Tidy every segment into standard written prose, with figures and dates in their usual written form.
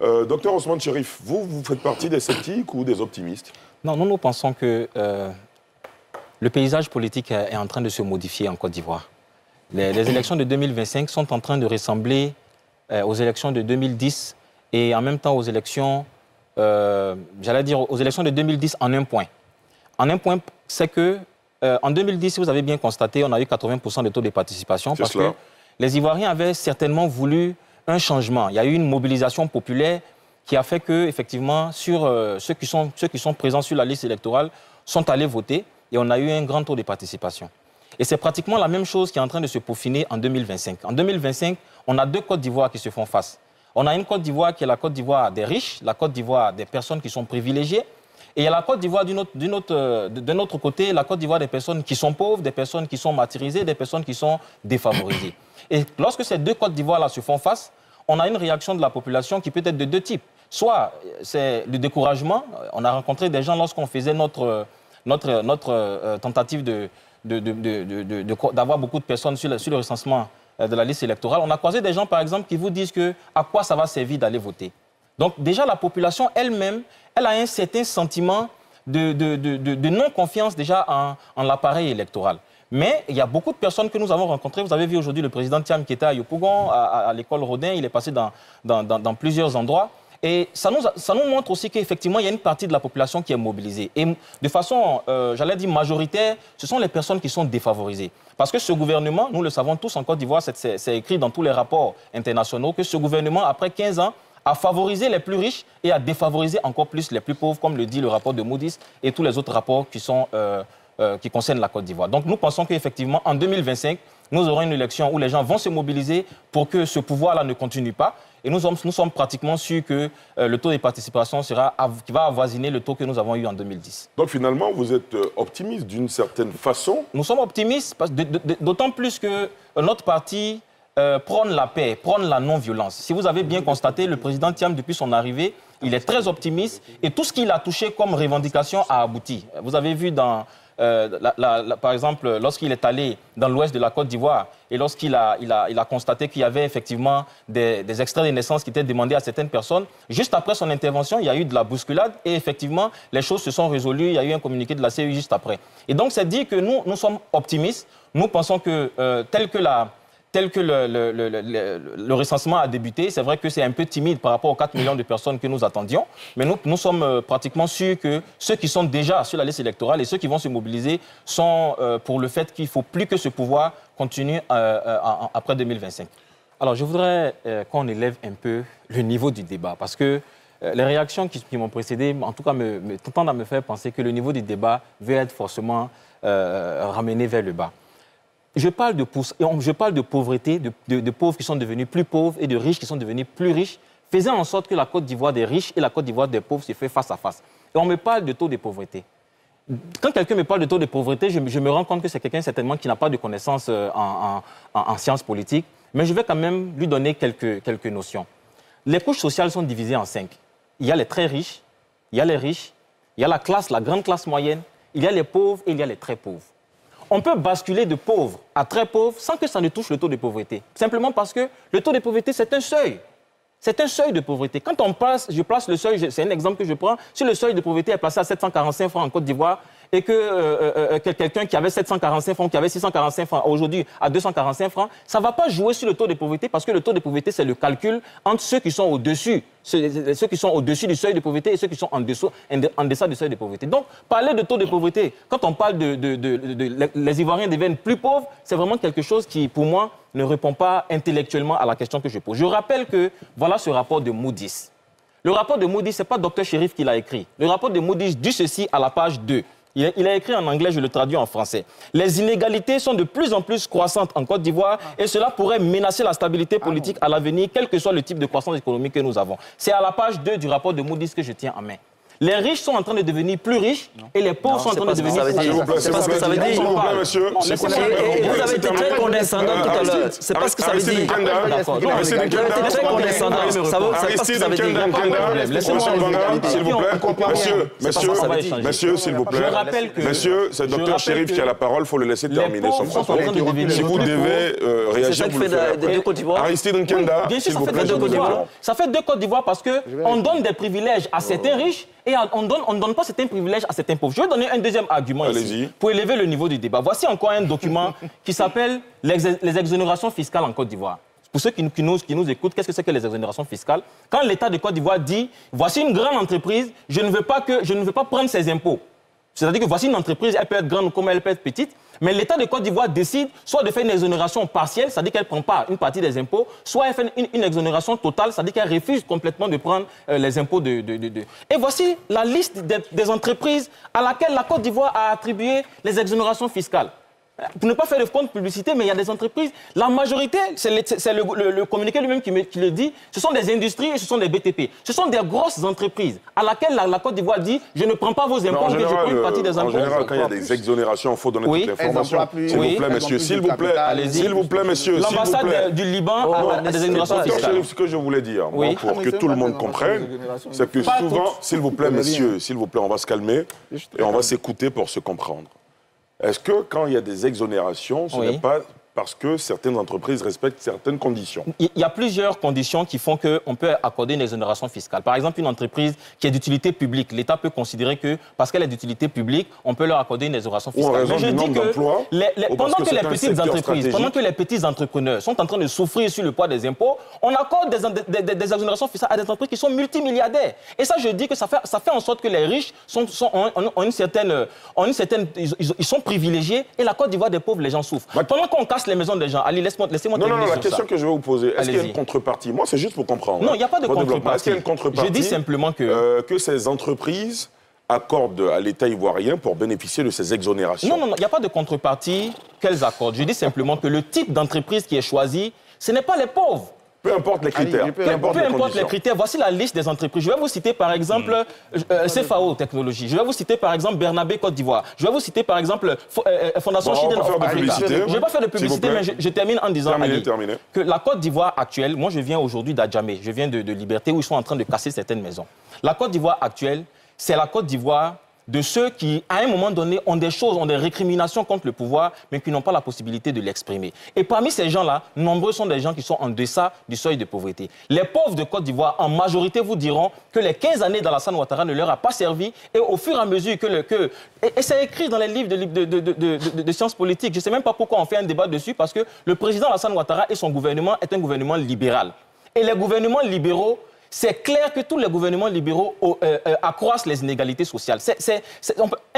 Docteur Ousmane Chérif, vous faites partie des sceptiques ou des optimistes? Non, nous pensons que le paysage politique est en train de se modifier en Côte d'Ivoire. Les élections de 2025 sont en train de ressembler aux élections de 2010 et en même temps aux élections, j'allais dire aux élections de 2010 en un point. En un point, c'est que en 2010, si vous avez bien constaté, on a eu 80% de taux de participation parce que les Ivoiriens avaient certainement voulu un changement. Il y a eu une mobilisation populaire qui a fait que, effectivement, ceux qui sont présents sur la liste électorale sont allés voter et on a eu un grand taux de participation. Et c'est pratiquement la même chose qui est en train de se peaufiner en 2025. En 2025, on a deux Côtes d'Ivoire qui se font face. On a une Côte d'Ivoire qui est la Côte d'Ivoire des riches, la Côte d'Ivoire des personnes qui sont privilégiées. Et il y a la Côte d'Ivoire d'un autre côté, la Côte d'Ivoire des personnes qui sont pauvres, des personnes qui sont martyrisées, des personnes qui sont défavorisées. Et lorsque ces deux Côtes d'Ivoire-là se font face, on a une réaction de la population qui peut être de deux types. Soit c'est le découragement. On a rencontré des gens lorsqu'on faisait notre tentative d'avoir beaucoup de personnes sur le recensement de la liste électorale. On a croisé des gens, par exemple, qui vous disent à quoi ça va servir d'aller voter. Donc déjà, la population elle-même, elle a un certain sentiment de non-confiance déjà en l'appareil électoral. Mais il y a beaucoup de personnes que nous avons rencontrées. Vous avez vu aujourd'hui le président Thiam qui était à Yopougon, à l'école Rodin. Il est passé dans plusieurs endroits. Et ça nous montre aussi qu'effectivement, il y a une partie de la population qui est mobilisée. Et de façon, j'allais dire majoritaire, ce sont les personnes qui sont défavorisées. Parce que ce gouvernement, nous le savons tous en Côte d'Ivoire, c'est écrit dans tous les rapports internationaux, que ce gouvernement, après 15 ans, a favorisé les plus riches et a défavorisé encore plus les plus pauvres, comme le dit le rapport de Moody's et tous les autres rapports qui concernent la Côte d'Ivoire. Donc nous pensons qu'effectivement, en 2025, nous aurons une élection où les gens vont se mobiliser pour que ce pouvoir-là ne continue pas. Et nous sommes pratiquement sûrs que le taux de participation va avoisiner le taux que nous avons eu en 2010. Donc finalement, vous êtes optimiste d'une certaine façon? Nous sommes optimistes, d'autant plus que notre parti prône la paix, prône la non-violence. Si vous avez bien constaté, le président Thiam, depuis son arrivée, il est très optimiste et tout ce qu'il a touché comme revendication a abouti. Vous avez vu par exemple, lorsqu'il est allé dans l'ouest de la Côte d'Ivoire et lorsqu'il a constaté qu'il y avait effectivement des extraits de naissance qui étaient demandés à certaines personnes, juste après son intervention, il y a eu de la bousculade et effectivement, les choses se sont résolues. Il y a eu un communiqué de la CEI juste après. Et donc, c'est dit que nous sommes optimistes. Nous pensons que tel que le recensement a débuté, c'est vrai que c'est un peu timide par rapport aux 4 millions de personnes que nous attendions, mais nous sommes pratiquement sûrs que ceux qui sont déjà sur la liste électorale et ceux qui vont se mobiliser sont pour le fait qu'il ne faut plus que ce pouvoir continue après 2025. Alors, je voudrais qu'on élève un peu le niveau du débat, parce que les réactions qui m'ont précédé, en tout cas, tendent à me faire penser que le niveau du débat veut être forcément ramené vers le bas. Je parle de pauvreté, de pauvres qui sont devenus plus pauvres et de riches qui sont devenus plus riches, faisant en sorte que la Côte d'Ivoire des riches et la Côte d'Ivoire des pauvres se fait face à face. Et on me parle de taux de pauvreté. Quand quelqu'un me parle de taux de pauvreté, je me rends compte que c'est quelqu'un certainement qui n'a pas de connaissances en sciences politiques, mais je vais quand même lui donner quelques notions. Les couches sociales sont divisées en 5. Il y a les très riches, il y a les riches, il y a la grande classe moyenne, il y a les pauvres et il y a les très pauvres. On peut basculer de pauvre à très pauvre sans que ça ne touche le taux de pauvreté. Simplement parce que le taux de pauvreté, c'est un seuil. C'est un seuil de pauvreté. Quand je place le seuil, c'est un exemple que je prends, si le seuil de pauvreté est placé à 745 francs en Côte d'Ivoire et que quelqu'un qui avait 745 francs, qui avait 645 francs, aujourd'hui à 245 francs, ça ne va pas jouer sur le taux de pauvreté parce que le taux de pauvreté, c'est le calcul entre ceux qui sont au-dessus, ceux qui sont au-dessus du seuil de pauvreté et ceux qui sont en deçà du seuil de pauvreté. Donc, parler de taux de pauvreté, quand on parle les Ivoiriens deviennent plus pauvres, c'est vraiment quelque chose qui, pour moi, ne répond pas intellectuellement à la question que je pose. Je rappelle que voilà ce rapport de Moody's. Le rapport de Moody's, ce n'est pas Dr Chérif qui l'a écrit. Le rapport de Moody's dit ceci à la page 2. Il a écrit en anglais, je le traduis en français. Les inégalités sont de plus en plus croissantes en Côte d'Ivoire et cela pourrait menacer la stabilité politique à l'avenir, quel que soit le type de croissance économique que nous avons. C'est à la page 2 du rapport de Moody's que je tiens en main. Les riches sont en train de devenir plus riches et les pauvres sont en train de devenir plus riches. C'est pas ce que ça veut dire. S'il vous plaît, monsieur. Et vous avez été très condescendant tout à l'heure. C'est pas ce que ça veut dire. Vous avez été très condescendant. C'est pas ce que ça veut dire. S'il vous plaît. Monsieur, s'il vous plaît. Je rappelle que... Monsieur, c'est le docteur Chérif qui a la parole, il faut le laisser terminer son propos. Si vous devez réagir, vous le faites. Aristide Nkenda, bien sûr, s'il vous plaît. Ça fait 2 Côtes d'Ivoire parce qu'on donne des privilèges à certains riches et on ne donne pas certains privilèges à certains pauvres. Je vais donner un deuxième argument ici pour élever le niveau du débat. Voici encore un document qui s'appelle les exonérations fiscales en Côte d'Ivoire. Pour ceux qui nous écoutent, qu'est-ce que c'est que les exonérations fiscales? Quand l'État de Côte d'Ivoire dit « voici une grande entreprise, je ne veux pas prendre ses impôts ». C'est-à-dire que voici une entreprise, elle peut être grande comme elle peut être petite, mais l'État de Côte d'Ivoire décide soit de faire une exonération partielle, c'est-à-dire qu'elle ne prend pas une partie des impôts, soit elle fait une exonération totale, c'est-à-dire qu'elle refuse complètement de prendre les impôts Et voici la liste des entreprises à laquelle la Côte d'Ivoire a attribué les exonérations fiscales. Pour ne pas faire de compte publicité, mais il y a des entreprises, la majorité, c'est le communiqué lui-même qui le dit, ce sont des industries et ce sont des BTP. Ce sont des grosses entreprises à laquelle la Côte d'Ivoire dit « je ne prends pas vos impôts, mais je prends une partie des impôts ». En général, quand il y a des exonérations, il faut donner toutes les informations. S'il vous plaît, monsieur, s'il vous plaît. S'il vous plaît, monsieur, l'ambassade du Liban a des exonérations fiscales. Ce que je voulais dire, pour que tout le monde comprenne, c'est que souvent, s'il vous plaît, monsieur, s'il vous plaît, on va se calmer et on va s'écouter pour se comprendre. Est-ce que quand il y a des exonérations, ce n'est pas parce que certaines entreprises respectent certaines conditions? Il y a plusieurs conditions qui font qu'on peut accorder une exonération fiscale. Par exemple, une entreprise qui est d'utilité publique, l'État peut considérer que parce qu'elle est d'utilité publique, on peut leur accorder une exonération fiscale. Ou en raison du nombre d'emplois, pendant que les petites entreprises, pendant que les petits entrepreneurs sont en train de souffrir sur le poids des impôts, on accorde des exonérations fiscales à des entreprises qui sont multimilliardaires. Et ça, je dis que ça fait en sorte que les riches ont une certaine, ils sont privilégiés et la Côte d'Ivoire des pauvres, les gens souffrent. Pendant qu'on casse les maisons des gens, allez, laissez-moi terminer. Non, la question que je vais vous poser, est-ce qu'il y a une contrepartie? Moi, c'est juste pour comprendre. Non, il n'y a pas de contrepartie. Est-ce qu'il y a une contrepartie? Je dis simplement que ces entreprises accordent à l'État ivoirien pour bénéficier de ces exonérations. Non, il n'y a pas de contrepartie qu'elles accordent. Je dis simplement que le type d'entreprise qui est choisi, ce n'est pas les pauvres. Peu importe les critères. Peu importe les critères. Voici la liste des entreprises. Je vais vous citer par exemple CFAO Technologies. Je vais vous citer par exemple Bernabé Côte d'Ivoire. Je vais vous citer par exemple Fondation Children of Africa. Je ne vais pas faire de publicité, mais je termine en disant que la Côte d'Ivoire actuelle, moi je viens aujourd'hui d'Adjamé, je viens de Liberté où ils sont en train de casser certaines maisons. La Côte d'Ivoire actuelle, c'est la Côte d'Ivoire de ceux qui, à un moment donné, ont des récriminations contre le pouvoir, mais qui n'ont pas la possibilité de l'exprimer. Et parmi ces gens-là, nombreux sont des gens qui sont en deçà du seuil de pauvreté. Les pauvres de Côte d'Ivoire, en majorité, vous diront que les 15 années d'Alassane Ouattara ne leur a pas servi, et au fur et à mesure et c'est écrit dans les livres de sciences politiques, je ne sais même pas pourquoi on fait un débat dessus, parce que le président Alassane Ouattara et son gouvernement est un gouvernement libéral. Et les gouvernements libéraux, c'est clair que tous les gouvernements libéraux accroissent les inégalités sociales.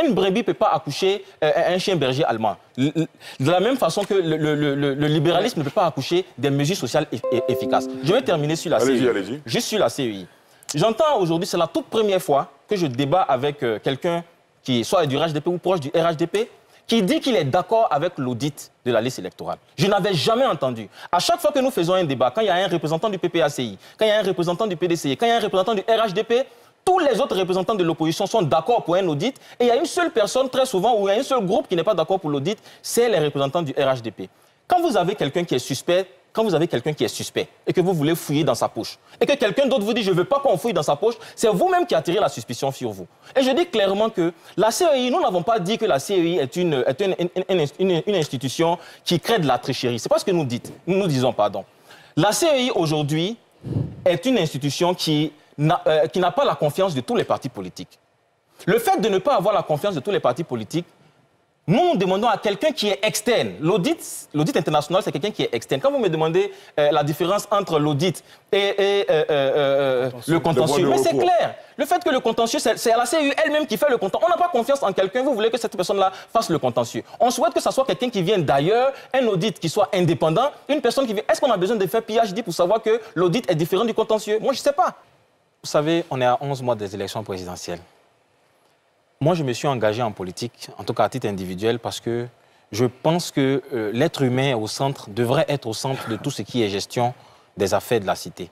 Une brebis ne peut pas accoucher un chien berger allemand. De la même façon que le libéralisme ne peut pas accoucher des mesures sociales efficaces. Je vais terminer sur la CEI. Allez-y. Juste sur la CEI. J'entends aujourd'hui, c'est la toute première fois que je débat avec quelqu'un qui soit du RHDP ou proche du RHDP, qui dit qu'il est d'accord avec l'audit de la liste électorale. Je n'avais jamais entendu. À chaque fois que nous faisons un débat, quand il y a un représentant du PPACI, quand il y a un représentant du PDCI, quand il y a un représentant du RHDP, tous les autres représentants de l'opposition sont d'accord pour un audit et il y a une seule personne, très souvent, ou il y a un seul groupe qui n'est pas d'accord pour l'audit, c'est les représentants du RHDP. Quand vous avez quelqu'un qui est suspect, et que vous voulez fouiller dans sa poche, et que quelqu'un d'autre vous dit « je ne veux pas qu'on fouille dans sa poche », c'est vous-même qui attirez la suspicion sur vous. Et je dis clairement que la CEI, nous n'avons pas dit que la CEI est une institution qui crée de la tricherie. Ce n'est pas ce que nous disons, pardon. La CEI, aujourd'hui, est une institution qui n'a pas la confiance de tous les partis politiques. Le fait de ne pas avoir la confiance de tous les partis politiques, nous demandons à quelqu'un qui est externe. L'audit international, c'est quelqu'un qui est externe. Quand vous me demandez la différence entre l'audit et le contentieux, mais c'est clair. Le fait que le contentieux, c'est à la CEI elle-même qui fait le contentieux. On n'a pas confiance en quelqu'un, vous voulez que cette personne-là fasse le contentieux. On souhaite que ce soit quelqu'un qui vienne d'ailleurs, un audit qui soit indépendant, une personne qui vient... Est-ce qu'on a besoin de faire PhD pour savoir que l'audit est différent du contentieux? Moi, je ne sais pas. Vous savez, on est à 11 mois des élections présidentielles. Moi, je me suis engagé en politique, en tout cas à titre individuel, parce que je pense que l'être humain devrait être au centre de tout ce qui est gestion des affaires de la cité.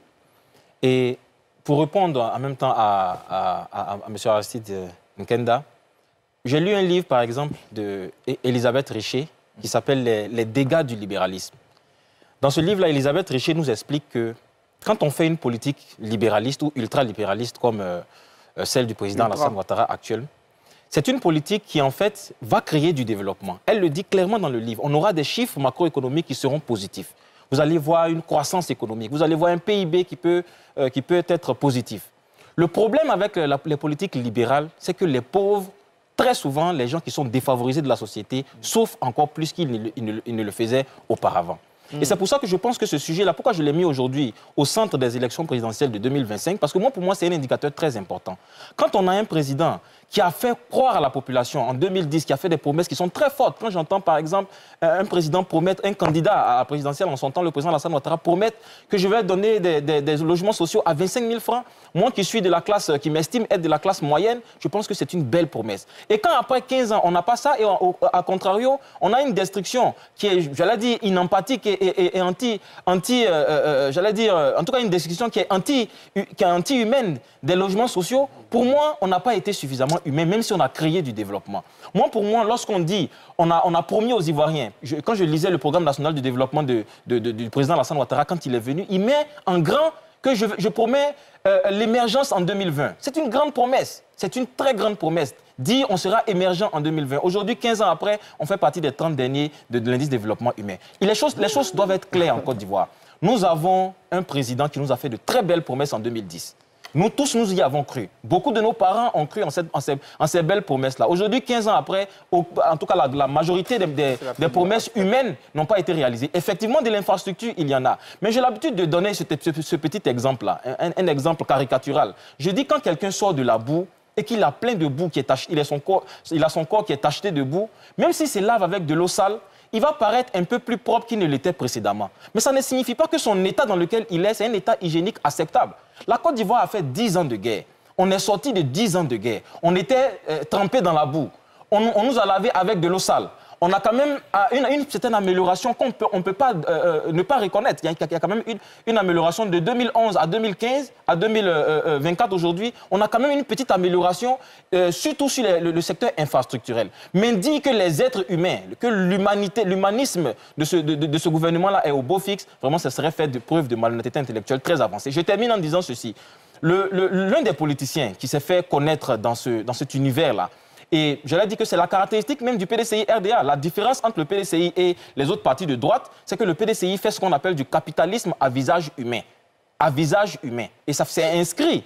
Et pour répondre en même temps à M. Aristide Nkenda, j'ai lu un livre, par exemple, d'Elisabeth Richer, qui s'appelle Les dégâts du libéralisme. Dans ce livre-là, Elisabeth Richer nous explique que quand on fait une politique libéraliste ou ultra-libéraliste comme celle du président Alassane Ouattara actuel, c'est une politique qui, en fait, va créer du développement. Elle le dit clairement dans le livre. On aura des chiffres macroéconomiques qui seront positifs. Vous allez voir une croissance économique. Vous allez voir un PIB qui peut être positif. Le problème avec les politiques libérales, c'est que les pauvres, très souvent, les gens qui sont défavorisés de la société, souffrent encore plus qu'ils ne le faisaient auparavant. Et c'est pour ça que je pense que ce sujet-là, pourquoi je l'ai mis aujourd'hui au centre des élections présidentielles de 2025, parce que pour moi, c'est un indicateur très important. Quand on a un président qui a fait croire à la population en 2010, qui a fait des promesses qui sont très fortes. Quand j'entends, par exemple, un président promettre, un candidat à la présidentielle en son temps, le président Alassane Ouattara, promettre que je vais donner des logements sociaux à 25 000 francs, moi qui suis de la classe, qui m'estime être de la classe moyenne, je pense que c'est une belle promesse. Et quand après 15 ans, on n'a pas ça, et à contrario, on a une destruction qui est, j'allais dire, inempathique et j'allais dire, en tout cas une destruction qui est anti-humaine des logements sociaux, pour moi, on n'a pas été suffisamment humain, même si on a créé du développement. Pour moi, lorsqu'on dit, on a promis aux Ivoiriens, quand je lisais le programme national de développement du président Alassane Ouattara, quand il est venu, il met en grand que je promets l'émergence en 2020. C'est une grande promesse, c'est une très grande promesse. Dit on sera émergent en 2020. Aujourd'hui, 15 ans après, on fait partie des 30 derniers de l'indice de développement humain. Et les choses doivent être claires en Côte d'Ivoire. Nous avons un président qui nous a fait de très belles promesses en 2010. Nous tous, nous y avons cru. Beaucoup de nos parents ont cru en ces belles promesses-là. Aujourd'hui, 15 ans après, en tout cas, la majorité des promesses humaines n'ont pas été réalisées. Effectivement, de l'infrastructure, il y en a. Mais j'ai l'habitude de donner ce petit exemple-là, un exemple caricatural. Je dis, quand quelqu'un sort de la boue et qu'il a plein de boue, il a son corps qui est tacheté de boue, même s'il se lave avec de l'eau sale, il va paraître un peu plus propre qu'il ne l'était précédemment. Mais ça ne signifie pas que son état dans lequel il est, c'est un état hygiénique acceptable. La Côte d'Ivoire a fait 10 ans de guerre. On est sorti de 10 ans de guerre. On était trempé dans la boue. On nous a lavé avec de l'eau sale. On a quand même une certaine amélioration qu'on ne peut pas ne pas reconnaître. Il y a quand même une amélioration de 2011 à 2015 à 2024 aujourd'hui. On a quand même une petite amélioration, surtout sur le secteur infrastructurel. Mais dit que les êtres humains, que l'humanisme de ce gouvernement-là est au beau fixe, vraiment, ça serait fait de preuve de malhonnêteté intellectuelle très avancée. Je termine en disant ceci. L'un des politiciens qui s'est fait connaître dans cet univers-là, et je l'ai dit que c'est la caractéristique même du PDCI-RDA. La différence entre le PDCI et les autres partis de droite, c'est que le PDCI fait ce qu'on appelle du capitalisme à visage humain. À visage humain. Et ça s'est inscrit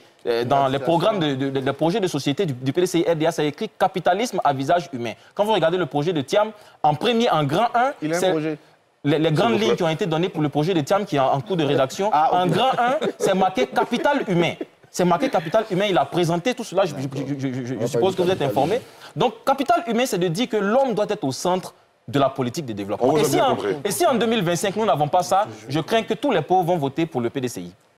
dans les programmes des projets de société du PDCI-RDA, c'est écrit capitalisme à visage humain. Quand vous regardez le projet de Thiam, en premier, en grand 1, c'est les grandes lignes qui ont été données pour le projet de Thiam qui est en cours de rédaction. En grand 1, c'est marqué capital humain. C'est marqué capital humain, il a présenté tout cela, je suppose que vous êtes informés. Donc, capital humain, c'est de dire que l'homme doit être au centre de la politique de développement. Et si en 2025, nous n'avons pas ça, je crains que tous les pauvres vont voter pour le PDCI.